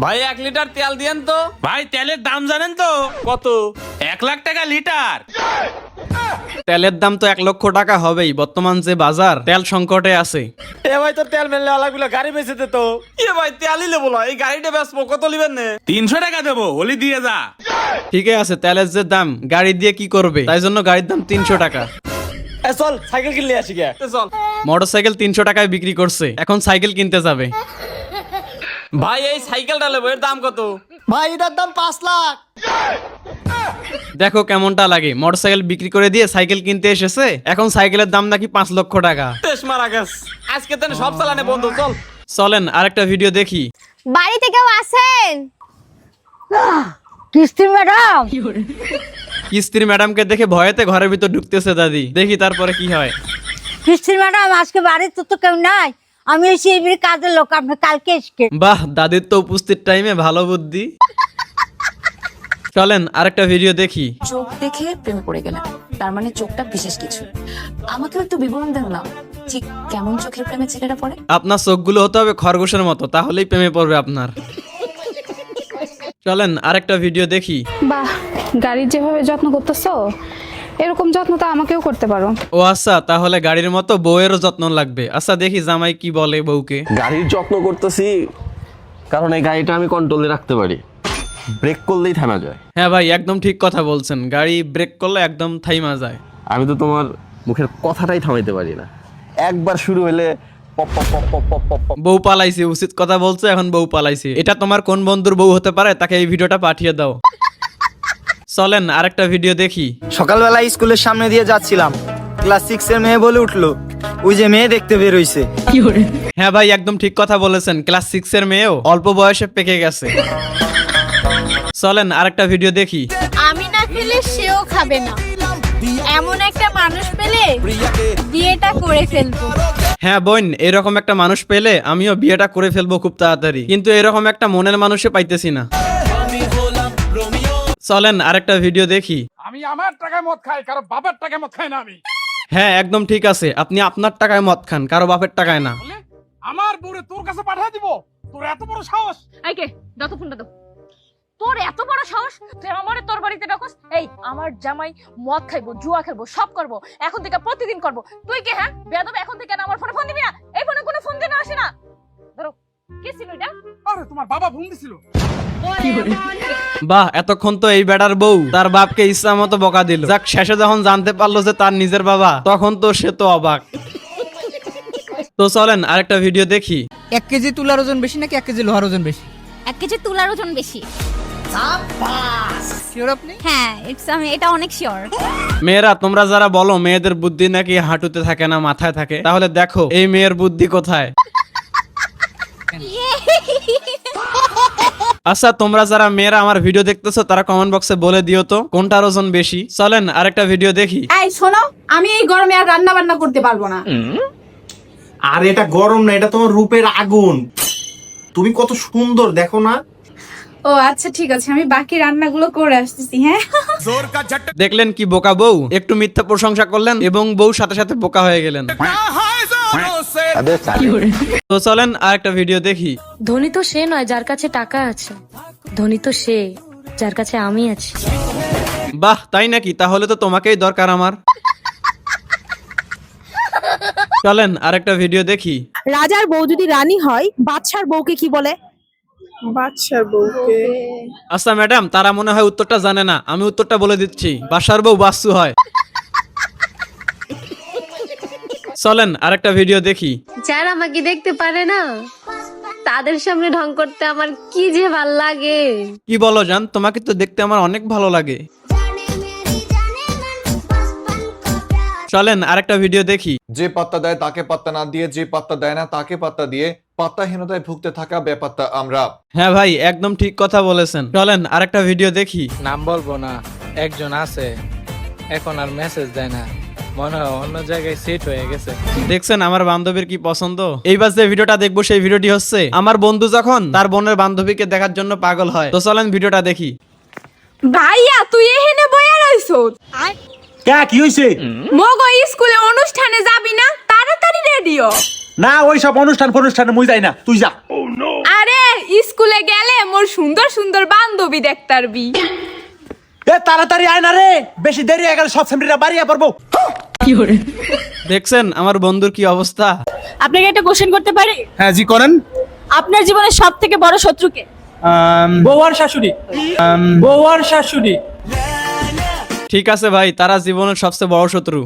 ভাই 1 লিটার তেল দিয়েন তো। ভাই তেলের দাম জানেন তো কত? 1 লাখ টাকা লিটার। তেলের দাম তো 1 লক্ষ টাকা হবেই, বর্তমান যে বাজার তেল সংকটে আছে। এ ভাই তো তেল মেললে আলাগুলো গাড়ি বেচেতে তো। এ ভাই তেলই লেবো না, এই গাড়িটা বেচবো, কত লিবেন নে? 300 টাকা দেবো, হলি দিয়ে যা। ঠিক আছে, তেলের যে দাম গাড়ি দিয়ে কি করবে, তাই জন্য গাড়ির দাম 300 টাকা। চল সাইকেল কিনলে আসি গে, চল। মোটরসাইকেল 300 টাকায় বিক্রি করছে, এখন সাইকেল কিনতে যাবে। ভাই এই সাইকেলটা নেবো, এর দাম কত? ভাই এটার দাম 5 লাখ। দেখো কেমনটা লাগে, মোটরসাইকেল বিক্রি করে দিয়ে সাইকেল কিনতে এসেছে, এখন সাইকেলের দাম নাকি 5 লক্ষ টাকা। তেস মারা গেছ, আজকে তো সব চালানে বন্ধ। চল চলেন আরেকটা ভিডিও দেখি। বাড়িতে কেউ আছেন? কিস্তি ম্যাডাম, কিস্তির ম্যাডামকে দেখে ভয়েতে ঘরের ভিতর ঢুকতেছে দাদি, দেখি তারপরে কি হয়। কিস্তি ম্যাডাম আজকে বাড়িতে তো কেউ নাই, আমি এসে এবারে কাজের লোক, আপনি কালকে এসকে। বাহ, দাদির তো উপস্থিত টাইমে ভালো বুদ্ধি। চলেন আরেকটা ভিডিও দেখি। চোখ দেখে প্রেমে পড়ে গেলাম, তার মানে চোখটা বিশেষ কিছু। আমাকেও একটু বিবরণ দেন না, ঠিক কেমন চোখের প্রেমে ছেলেটা পড়ে? আপনার চোখগুলো হতে হবে খরগোশের মতো, তাহলেই প্রেমে পড়বে আপনার। চলেন আরেকটা ভিডিও দেখি। বাহ, গাড়ির যেভাবে যত্ন করতেছো এরকম যত্ন তো আমাকেও করতে পারো। ও আচ্ছা, তাহলে গাড়ির মতো বউয়েরও যত্ন লাগবে। আচ্ছা দেখি জামাই কি বলে বউকে। গাড়ির যত্ন করতেছি কারণ এই গাড়িটা আমি কন্ট্রোলে রাখতে পারি, ব্রেক করলেই থামা যায়। হ্যাঁ ভাই, একদম ঠিক কথা বলছেন, গাড়ি ব্রেক করলে একদম থাইমা যায়। আমি তো তোমার মুখের কথাটাই থামাইতে পারি না, একবার শুরু হলে pop pop pop pop pop pop pop. বউ পালাইছে, উচিত কথা বলছে, এখন বউ পালাইছে। এটা তোমার কোন বন্ধুর বউ হতে পারে, তাকে এই ভিডিওটা পাঠিয়ে দাও। চলেন আরেকটা ভিডিও দেখি। সকালবেলা স্কুলের সামনে দিয়ে যাচ্ছিলাম, ক্লাস 6 এর মেয়ে বলে উঠলো, ওই যে মেয়ে দেখতে বের হইছে। হ্যাঁ ভাই, একদম ঠিক কথা বলেছেন, ক্লাস 6 এর মেয়েও অল্প বয়সে পেকে গেছে। চলেন আরেকটা ভিডিও দেখি। আমি না খেলে সেও খাবে না, এমন একটা মানুষ পেলে বিয়েটা করে ফেলবো। হ্যাঁ বোন, এরকম একটা মানুষ পেলে আমিও বিয়েটা করে ফেলবো খুব তাড়াতাড়ি, কিন্তু এরকম একটা মনের মানুষে পাইতেছি না। চলেন আরেকটা ভিডিও দেখি। আমি আমার টাকায় মদ খাই, কারো বাবার টাকায় মদ খাই না আমি। হ্যাঁ একদম ঠিক আছে, আপনি আপনার টাকায় মদ খান, কারো বাপের টাকায় না। আমার বউরে তোর কাছে পাঠিয়ে দিব, তোর এত বড় সাহস? আইকে দাও ফোনটা দাও। তোর এত বড় সাহস, তুই আমারে তোর বাড়িতে ডাকস? এই আমার জামাই মদ খাইবো, জুয়া খেলবো, সব করবো, এখন থেকে প্রতিদিন করবো। তুই কি হ্যাঁ বেয়াদব, এখন থেকে না আমার ফোনে ফোন দিবি না? এই ফোনে কোনো ফোন দিয়ে আসে না। ধরো, কি ছিল এটা? আরে তোমার বাবা ফোন দিছিল। বাহ, এতক্ষণ তো এই বেটার বউ তার বাপকে ইচ্ছা মতো বকা দিল, যাক শেষে যখন জানতে পারলো যে তার নিজের বাবা, তখন তো সে তো অবাক। তো চলেন আরেকটা ভিডিও দেখি। 1 কেজি তুলার ওজন বেশি নাকি 1 কেজি লোহার ওজন বেশি? 1 কেজি তুলার ওজন বেশি। শিওর আপনি? হ্যাঁ, আমি এটা অনেক শিওর। মেয়েরা তোমরা যারা বলো মেয়েদের বুদ্ধি নাকি হাঁটুতে থাকে না মাথায় থাকে, তাহলে দেখো এই মেয়ের বুদ্ধি কোথায়। আচ্ছা, তোমরা যারা মেয়েরা আমার ভিডিও দেখতেছো তারা কমেন্ট বক্সে বলে দিও তো কোনটার ওজন বেশি। চলেন আরেকটা ভিডিও দেখি। এই শোনো, আমি এই গরমে আর রান্না বান্না করতে পারবো না। আর এটা গরম না, এটা তোমার রূপের আগুন। তুমি কত সুন্দর দেখো না। ও আচ্ছা ঠিক আছে, আমি বাকি রান্নাগুলো করে আসতেছি। হ্যাঁ, দেখলেন কি বোকা বউ, একটু মিথ্যা প্রশংসা করলেন এবং বউ সাথে সাথে বোকা হয়ে গেলেন। তো চলেন আরেকটা ভিডিও দেখি। ধনী তো সে নয় যার কাছে টাকা আছে, ধনী তো সে যার কাছে আমি আছি। বাহ, তাই নাকি? তাহলে তো তোমাকেই দরকার আমার। চলেন আরেকটা ভিডিও দেখি। রাজার বউ যদি রানী হয়, বাদশার বউকে কি বলে? বাদশার বউকে আচ্ছা ম্যাডাম, তারা মনে হয় উত্তরটা জানে না, আমি উত্তরটা বলে দিচ্ছি, বাদশার বউ বাচ্চু হয়। চলেন আরেকটা ভিডিও দেখি। যারা আমাকে দেখতে পারে না তাদের সামনে ঢং করতে আমার কি যে ভাল লাগে। কি বলো জান, তোমাকে তো দেখতে আমার অনেক ভালো লাগে। চলেন আরেকটা ভিডিও দেখি। যে পাত্তা দেয় তাকে পাত্তা না দিয়ে, যে পাত্তা দেয় না তাকে পাত্তা দিয়ে পাত্তাহীনতায় ভুগতে থাকা বেপাত্তা আমরা। হ্যাঁ ভাই, একদম ঠিক কথা বলেছেন। চলেন আরেকটা ভিডিও দেখি। নাম বলবো না, একজন আছে এখন আর মেসেজ দেয় না, মনে হয় অন্য জায়গায় সেট হয়ে গেছে। দেখছেন আমার বান্ধবীর কি পছন্দ। এইবার যে ভিডিওটা দেখবো সেই ভিডিওটি হচ্ছে আমার বন্ধু যখন তার বোনের বান্ধবীকে দেখার জন্য পাগল হয়। তো চলেন ভিডিওটা দেখি। ভাইয়া তুই এখানে বইয়া রইছো? কে কি হইছে? মগো স্কুলে অনুষ্ঠানে যাবি না? তাড়াতাড়ি রেডিও। না, ওই সব অনুষ্ঠানে মুই যাই না, তুই যা। আরে স্কুলে গেলে সুন্দর সুন্দর বান্ধবী দেখতারবি। এ তাড়াতাড়ি আয় না রে, বেশি দেরি হয়ে গেলে সব সেমরিরা বাড়িয়ে পড়বো। দেখছেন আমার বন্ধুর কি অবস্থা। আপনাকে একটা কোশ্চেন করতে পারি? হ্যাঁ জি করেন। আপনার জীবনের সব থেকে বড় শত্রুকে? বউ আর শাশুড়ি। বউ আর শাশুড়ি। ঠিক আছে ভাই, তারা জীবনের সবচেয়ে বড় শত্রু।